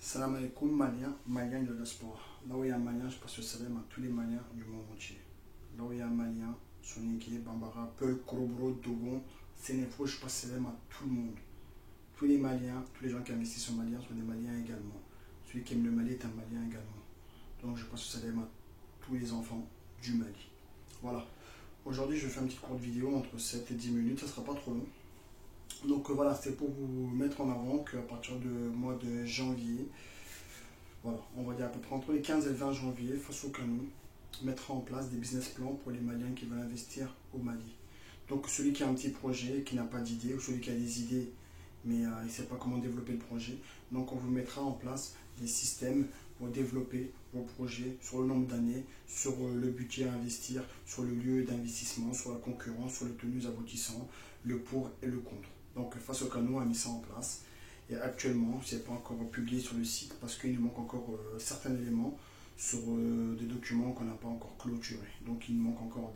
Salam alaikum, Maliens de la sport. Là où il y a un Malien, je passe le salam à tous les Maliens du monde entier. Là où il y a un Malien, Soninké, Bambara, Peul, Korobro, Dogon, Sénéfo, je passe le salam à tout le monde. Tous les Maliens, tous les gens qui investissent en Malien sont des Maliens également. Celui qui aime le Mali est un Malien également. Donc je passe le salam à tous les enfants du Mali. Voilà. Aujourd'hui, je vais faire une petite courte vidéo entre 7 et 10 minutes, ça ne sera pas trop long. Donc voilà, c'est pour vous mettre en avant qu'à partir du mois de janvier, voilà, on va dire à peu près entre les 15 et le 20 janvier, face au Canou, mettra en place des business plans pour les Maliens qui veulent investir au Mali. Donc celui qui a un petit projet, qui n'a pas d'idée, ou celui qui a des idées, mais il ne sait pas comment développer le projet, donc on vous mettra en place des systèmes pour développer vos projets sur le nombre d'années, sur le budget à investir, sur le lieu d'investissement, sur la concurrence, sur les tenues aboutissants, le pour et le contre. Donc face au Canou a mis ça en place. Et actuellement, ce n'est pas encore publié sur le site parce qu'il nous manque encore certains éléments sur des documents qu'on n'a pas encore clôturés. Donc il nous manque encore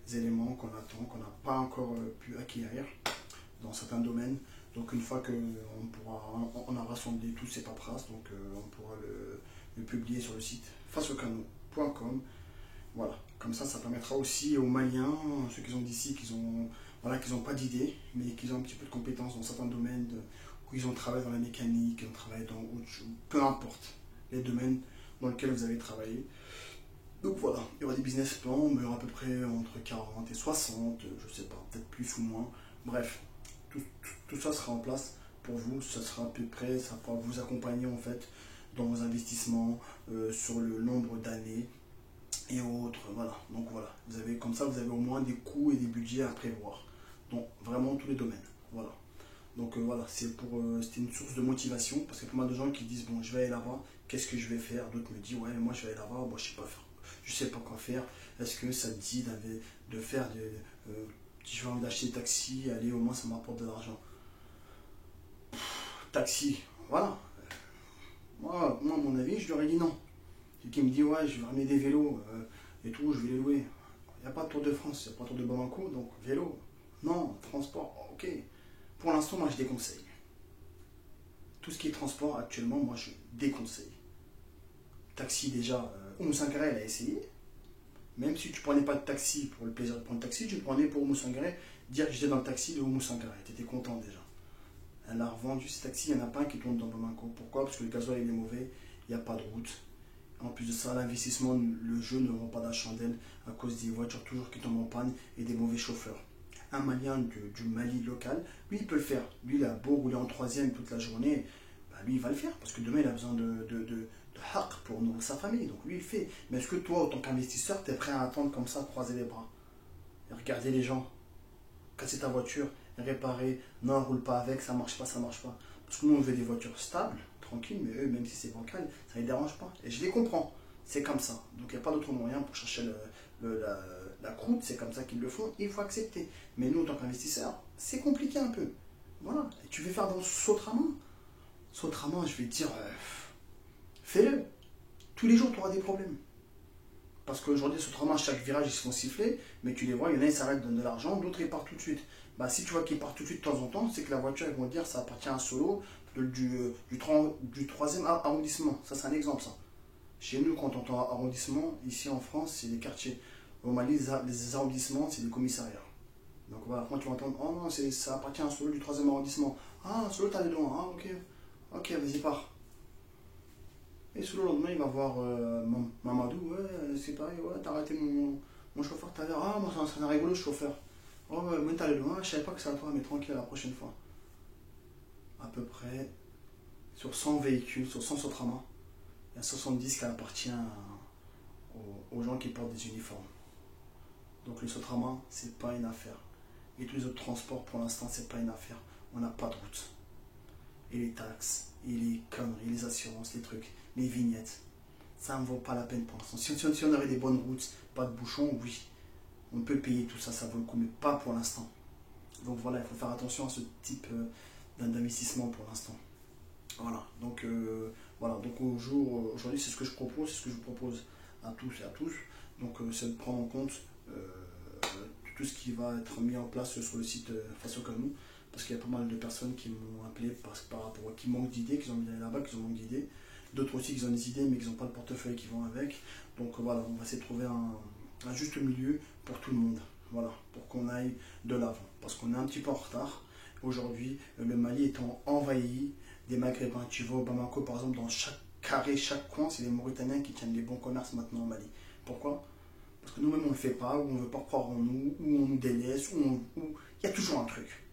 des éléments qu'on attend, qu'on n'a pas encore pu acquérir dans certains domaines. Donc une fois qu'on a rassemblé toutes ces paperasses, donc on pourra le publier sur le site faceaucanou.com. Voilà, comme ça permettra aussi aux Maliens, ceux qui sont d'ici, qui n'ont pas d'idée, mais qui ont un petit peu de compétences dans certains domaines, où ils ont travaillé dans la mécanique, ils ont travaillé dans autre chose, peu importe les domaines dans lesquels vous avez travaillé. Donc voilà, il y aura des business plans, mais à peu près entre 40 et 60, je sais pas, peut-être plus ou moins. Bref, tout ça sera en place pour vous, ça sera à peu près, ça pourra vous accompagner en fait dans vos investissements, sur le nombre d'années et autres, voilà. Donc voilà, vous avez comme ça, vous avez au moins des coûts et des budgets à prévoir. Donc vraiment tous les domaines, voilà. Donc voilà, c'était une source de motivation parce qu'il y a pas mal de gens qui disent bon, je vais aller là-bas, qu'est-ce que je vais faire? D'autres me disent ouais, moi je vais aller là-bas, moi je sais pas quoi faire. Est-ce que ça te dit de faire si j'ai envie d'acheter des taxis, allez, au moins ça m'apporte de l'argent. Taxi, voilà. Moi, à mon avis, je leur ai dit non. Celui qui me dit ouais, je vais ramener des vélos et tout, je vais les louer. Il n'y a pas de Tour de France, il n'y a pas de Tour de Bamako, donc vélo. Non, transport, ok. Pour l'instant, moi, je déconseille. Tout ce qui est transport, actuellement, moi, je déconseille. Taxi, déjà, Oumou Sangaré, elle a essayé. Même si tu prenais pas de taxi pour le plaisir de prendre le taxi, tu le prenais pour Oumou Sangaré, dire que j'étais dans le taxi de Oumou Sangaré. Tu étais content déjà. Elle a revendu ces taxis, il n'y en a pas un qui tourne dans Bamako. Pourquoi? Parce que le gasoil il est mauvais, il n'y a pas de route. En plus de ça, l'investissement, le jeu ne vend pas de la chandelle à cause des voitures toujours qui tombent en panne et des mauvais chauffeurs. Un Malien du Mali local, lui, il peut le faire. Lui, il a beau rouler en troisième toute la journée, bah, lui, il va le faire parce que demain, il a besoin de haq pour nourrir sa famille. Donc, lui, il le fait. Mais est-ce que toi, en tant qu'investisseur, tu es prêt à attendre comme ça, croiser les bras et regarder les gens, casser ta voiture, réparer, non, roule pas avec, ça marche pas, ça marche pas. Parce que nous, on veut des voitures stables, tranquilles, mais eux, même si c'est bancal, ça ne les dérange pas. Et je les comprends. C'est comme ça. Donc, il n'y a pas d'autre moyen pour chercher la croûte, c'est comme ça qu'ils le font, il faut accepter. Mais nous, en tant qu'investisseurs, c'est compliqué un peu. Voilà. Et tu veux faire dans Sotraman? Sotraman, je vais te dire, fais-le. Tous les jours, tu auras des problèmes. Parce qu'aujourd'hui, Sotraman, chaque virage, ils se font siffler, mais tu les vois, il y en a, ils s'arrêtent, donnent de l'argent, d'autres, ils partent tout de suite. Bah, si tu vois qu'ils partent tout de suite de temps en temps, c'est que la voiture, ils vont dire, ça appartient à un solo du 3e arrondissement. Ça, c'est un exemple, ça. Chez nous, quand on entend arrondissement, ici en France, c'est des quartiers. Au Mali, les arrondissements, c'est des commissariats. Donc voilà, quand tu vas entendre, oh non, ça appartient à un solo du 3e arrondissement. Ah, solo, t'as les loin, ah, ok. Ok, vas-y, pars. Et solo, le lendemain, il va voir Mamadou, ouais, c'est pareil, ouais, t'as arrêté mon chauffeur tout à l'heure. Ah, moi, c'est un rigolo, ce chauffeur. Oh, ouais, mais t'as les loin, je savais pas que c'est à toi, mais tranquille, la prochaine fois. À peu près, sur 100 véhicules, sur 100 Sotraman, il y a 70 qui appartiennent aux gens qui portent des uniformes. Donc le Sotraman, c'est pas une affaire. Et tous les autres transports, pour l'instant, c'est pas une affaire. On n'a pas de route. Et les taxes, et les conneries, les assurances, les trucs, les vignettes, ça ne vaut pas la peine pour l'instant. Si on avait des bonnes routes, pas de bouchons, oui, on peut payer tout ça, ça vaut le coup, mais pas pour l'instant. Donc voilà, il faut faire attention à ce type d'investissement pour l'instant. Voilà, donc aujourd'hui, c'est ce que je propose, c'est ce que je vous propose à tous et à tous. Donc c'est de prendre en compte tout ce qui va être mis en place sur le site Face au Canou. parce qu'il y a pas mal de personnes qui m'ont appelé par rapport à qui manquent d'idées, qui ont envie d'aller là-bas, qui ont manque d'idées. D'autres aussi qui ont des idées, mais qui n'ont pas le portefeuille qui vont avec. Donc voilà, on va essayer de trouver un juste milieu pour tout le monde. Voilà, pour qu'on aille de l'avant. Parce qu'on est un petit peu en retard. Aujourd'hui, le Mali étant envahi des Maghrébins. Tu vas au Bamako, par exemple, dans chaque carré, chaque coin, c'est les Mauritaniens qui tiennent les bons commerces maintenant au Mali. Pourquoi? Parce que nous-mêmes, on ne le fait pas, ou on ne veut pas croire en nous, ou on nous délaisse, ou il y a toujours un truc.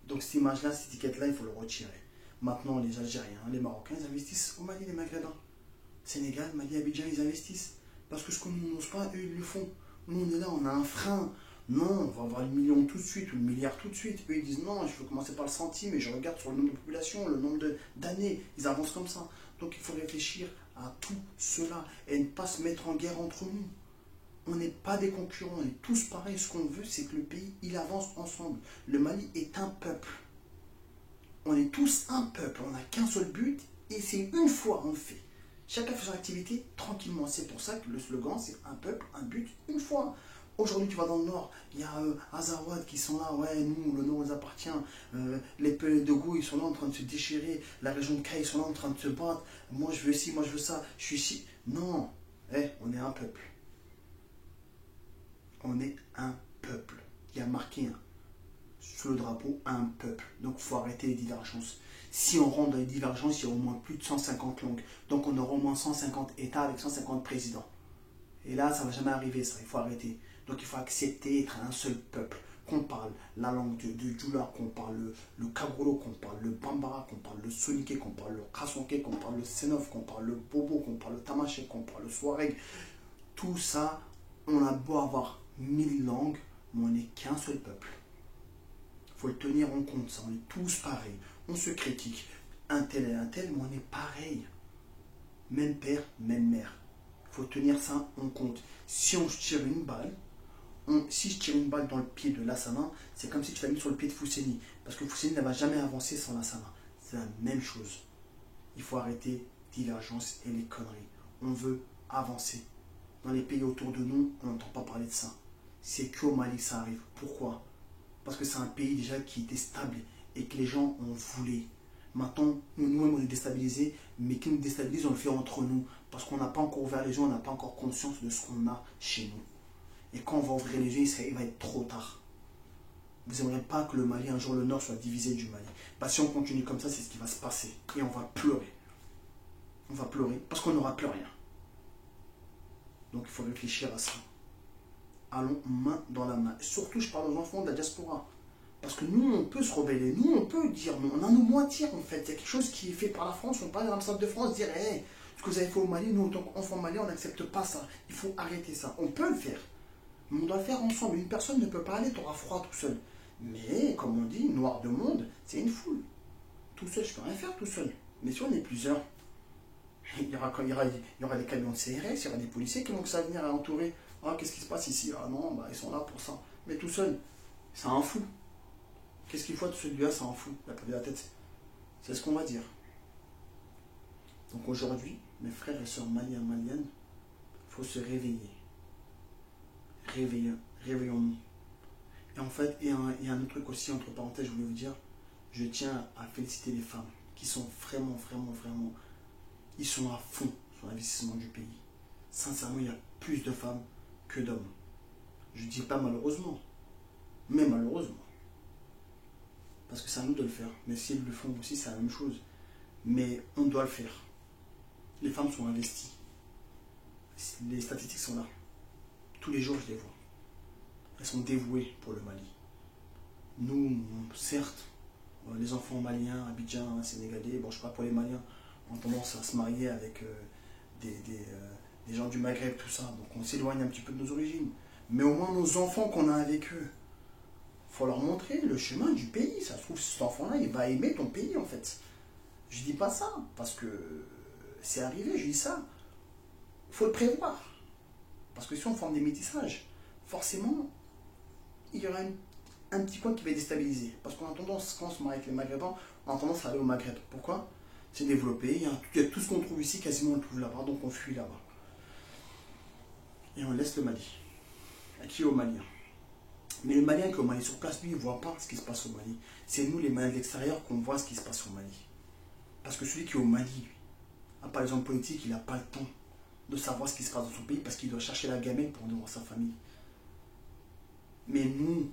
Donc cette image-là, cette étiquette-là, il faut le retirer. Maintenant, les Algériens, les Marocains, ils investissent au Mali, les Maghrébins. Sénégal, Mali, Abidjan, ils investissent. Parce que ce qu'on n'ose pas, eux, ils le font. Nous, on est là, on a un frein. Non, on va avoir le million tout de suite, ou le milliard tout de suite. Eux, ils disent non, je veux commencer par le centime, et je regarde sur le nombre de population, le nombre d'années. Ils avancent comme ça. Donc il faut réfléchir à tout cela, et ne pas se mettre en guerre entre nous. On n'est pas des concurrents, on est tous pareils. Ce qu'on veut, c'est que le pays, il avance ensemble. Le Mali est un peuple. On est tous un peuple, on n'a qu'un seul but, et c'est une fois on le fait. Chacun fait son activité tranquillement. C'est pour ça que le slogan, c'est un peuple, un but, une fois. Aujourd'hui, tu vas dans le nord, il y a Azawad qui sont là, ouais, nous, le nord nous appartient. Les Pelés de Gou, ils sont là en train de se déchirer. La région de Kay, ils sont là en train de se battre. Moi, je veux ci, moi, je veux ça. Je suis ici. Non, on est un peuple. On est un peuple. Il y a marqué sur le drapeau un peuple. Donc il faut arrêter les divergences. Si on rentre dans les divergences, il y a au moins plus de 150 langues. Donc on aura au moins 150 États avec 150 présidents. Et là, ça ne va jamais arriver, ça. Il faut arrêter. Donc il faut accepter d'être un seul peuple. Qu'on parle la langue de Djoula, qu'on parle le Kagolo, qu'on parle le Bambara, qu'on parle le Soniké, qu'on parle le Kasonké, qu'on parle le Sénof, qu'on parle le Bobo, qu'on parle le Tamaché, qu'on parle le Souareg. Tout ça, on a beau avoir 1000 langues, mais on n'est qu'un seul peuple. Il faut le tenir en compte, ça. On est tous pareils. On se critique. Un tel et un tel, mais on est pareil. Même père, même mère. Il faut tenir ça en compte. Si on tire une balle, si je tire une balle dans le pied de Lassana, c'est comme si tu l'as mis sur le pied de Fousseni. Parce que Fousseni ne va jamais avancer sans Lassana. C'est la même chose. Il faut arrêter divergence et les conneries. On veut avancer. Dans les pays autour de nous, on n'entend pas parler de ça. C'est qu'au Mali que ça arrive. Pourquoi? Parce que c'est un pays déjà qui était stable et que les gens en voulaient. Maintenant, nous-mêmes, on est déstabilisés, mais qui nous déstabilise, on le fait entre nous. Parce qu'on n'a pas encore ouvert les yeux, on n'a pas encore conscience de ce qu'on a chez nous. Et quand on va ouvrir les yeux, il va être trop tard. Vous n'aimeriez pas que le Mali, un jour le Nord, soit divisé du Mali. Parce que si on continue comme ça, c'est ce qui va se passer. Et on va pleurer. On va pleurer parce qu'on n'aura plus rien. Donc il faut réfléchir à ça. Allons main dans la main. Et surtout, je parle aux enfants de la diaspora. Parce que nous, on peut se rebeller. Nous, on peut dire, mais on a nos mots à dire en fait. Il y a quelque chose qui est fait par la France. On parle de l'ambassade de France, dire, hey, ce que vous avez fait au Mali, nous, en tant qu'enfants maliens, on n'accepte pas ça. Il faut arrêter ça. On peut le faire. Mais on doit le faire ensemble. Une personne ne peut pas aller, tu auras froid tout seul. Mais, comme on dit, noir de monde, c'est une foule. Tout seul, je peux rien faire tout seul. Mais si on est plusieurs, il y aura des camions de CRS, il y aura des policiers qui vont ça venir à entourer. Ah, qu'est-ce qui se passe ici? Ah non, bah, ils sont là pour ça. Mais tout seul, c'est un fou. Qu'est-ce qu'il faut de celui-là? C'est un fou. Il a perdu la tête. C'est ce qu'on va dire. Donc aujourd'hui, mes frères et sœurs maliens, maliennes, il faut se réveiller. Réveillons-nous. Et en fait, il y a un autre truc aussi, entre parenthèses, je voulais vous dire, je tiens à féliciter les femmes qui sont vraiment, ils sont à fond sur l'investissement du pays. Sincèrement, il y a plus de femmes que d'hommes. Je ne dis pas malheureusement, mais malheureusement. Parce que c'est à nous de le faire. Mais si elles le font aussi, c'est la même chose. Mais on doit le faire. Les femmes sont investies. Les statistiques sont là. Tous les jours, je les vois. Elles sont dévouées pour le Mali. Nous, certes, les enfants maliens, abidjans, sénégalais, bon, je ne sais pas pour les Maliens, ont tendance à se marier avec des gens du Maghreb, tout ça. Donc on s'éloigne un petit peu de nos origines. Mais au moins nos enfants qu'on a avec eux, il faut leur montrer le chemin du pays. Ça se trouve, cet enfant-là, il va aimer ton pays, en fait. Je dis pas ça, parce que c'est arrivé, je dis ça. Il faut le prévoir. Parce que si on forme des métissages, forcément, il y aura un petit point qui va déstabiliser. Parce qu'on a tendance, quand on se marie avec les Maghrébins, on a tendance à aller au Maghreb. Pourquoi? C'est développé, il y a tout ce qu'on trouve ici, quasiment on le trouve là-bas, donc on fuit là-bas. Et on laisse le Mali. À qui? Aux Maliens. Mais le Malien qui est au Mali sur place, lui, il ne voit pas ce qui se passe au Mali. C'est nous, les Maliens de l'extérieur, qu'on voit ce qui se passe au Mali. Parce que celui qui est au Mali, lui, par exemple politique, il n'a pas le temps de savoir ce qui se passe dans son pays parce qu'il doit chercher la gamine pour nourrir sa famille. Mais nous,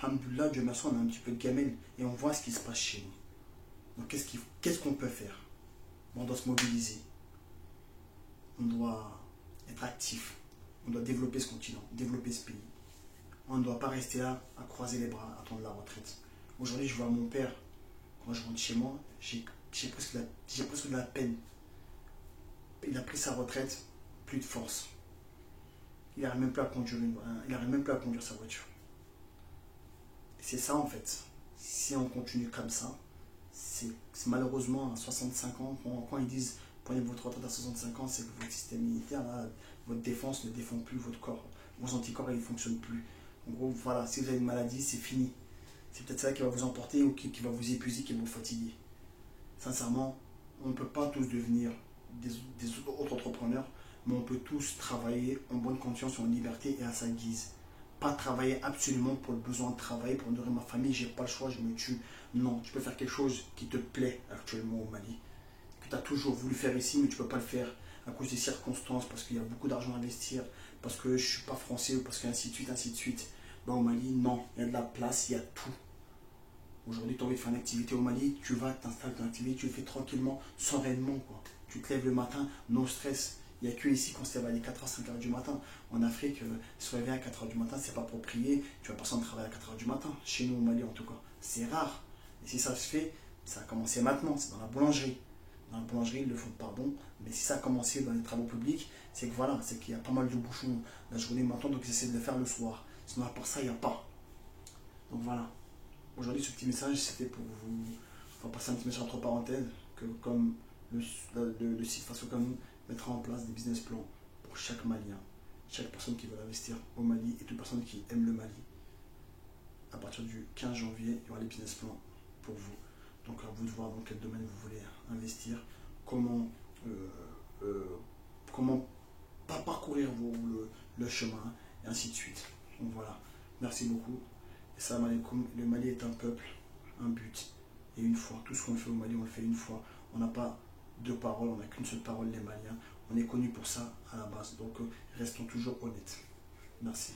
alhamdoulilah, Dieu merci, on a un petit peu de gamine et on voit ce qui se passe chez nous. Donc qu'est-ce qu'on peut faire? On doit se mobiliser. On doit être actif. On doit développer ce continent, développer ce pays. On ne doit pas rester là à croiser les bras, à attendre la retraite. Aujourd'hui, je vois mon père, quand je rentre chez moi, j'ai presque de la peine. Il a pris sa retraite, plus de force. Il n'arrive même plus à conduire sa voiture. Et c'est ça en fait. Si on continue comme ça, c'est malheureusement à 65 ans, quand ils disent prenez votre retraite à 65 ans, c'est que votre système immunitaire, là, votre défense ne défend plus votre corps. Vos anticorps, ils ne fonctionnent plus. En gros, voilà, si vous avez une maladie, c'est fini. C'est peut-être ça qui va vous emporter ou qui va vous épuiser, qui va vous fatiguer. Sincèrement, on ne peut pas tous devenir des autres entrepreneurs, mais on peut tous travailler en bonne conscience, en liberté et à sa guise. Pas travailler absolument pour le besoin de travailler, pour nourrir ma famille, j'ai pas le choix, je me tue. Non, tu peux faire quelque chose qui te plaît actuellement au Mali, que tu as toujours voulu faire ici, mais tu ne peux pas le faire à cause des circonstances, parce qu'il y a beaucoup d'argent à investir, parce que je ne suis pas français, ou parce qu'ainsi de suite, ainsi de suite. Ben, au Mali, non, il y a de la place, il y a tout. Aujourd'hui, tu as envie de faire une activité au Mali, tu vas t'installer dans l'activité, tu le fais tranquillement, sereinement, quoi. Tu te lèves le matin, no stress. Il n'y a que ici qu'on se lève à 4h, 5h du matin. En Afrique, se réveiller à 4h du matin, c'est pas approprié. Tu vas passer en travail à 4h du matin. Chez nous au Mali, en tout cas, c'est rare. Et si ça se fait, ça a commencé maintenant, c'est dans la boulangerie. Dans la boulangerie, ils le font pardon. Mais si ça a commencé dans les travaux publics, c'est que voilà, c'est qu'il y a pas mal de bouchons la journée maintenant, donc ils essaient de le faire le soir. Sinon, à part ça, il n'y a pas. Donc voilà. Aujourd'hui, ce petit message, c'était pour vous faire passer un petit message entre parenthèses, que comme le site Faso Canou mettra en place des business plans pour chaque Malien, chaque personne qui veut investir au Mali et toute personne qui aime le Mali. À partir du 15 janvier, il y aura les business plans pour vous. Donc à vous de voir dans quel domaine vous voulez investir, comment pas parcourir le chemin, et ainsi de suite. Donc voilà, merci beaucoup. Et salam alaikum, le Mali est un peuple, un but et une foi. Tout ce qu'on fait au Mali, on le fait une fois. On n'a pas deux paroles, on n'a qu'une seule parole, les Maliens. On est connus pour ça à la base, donc restons toujours honnêtes. Merci.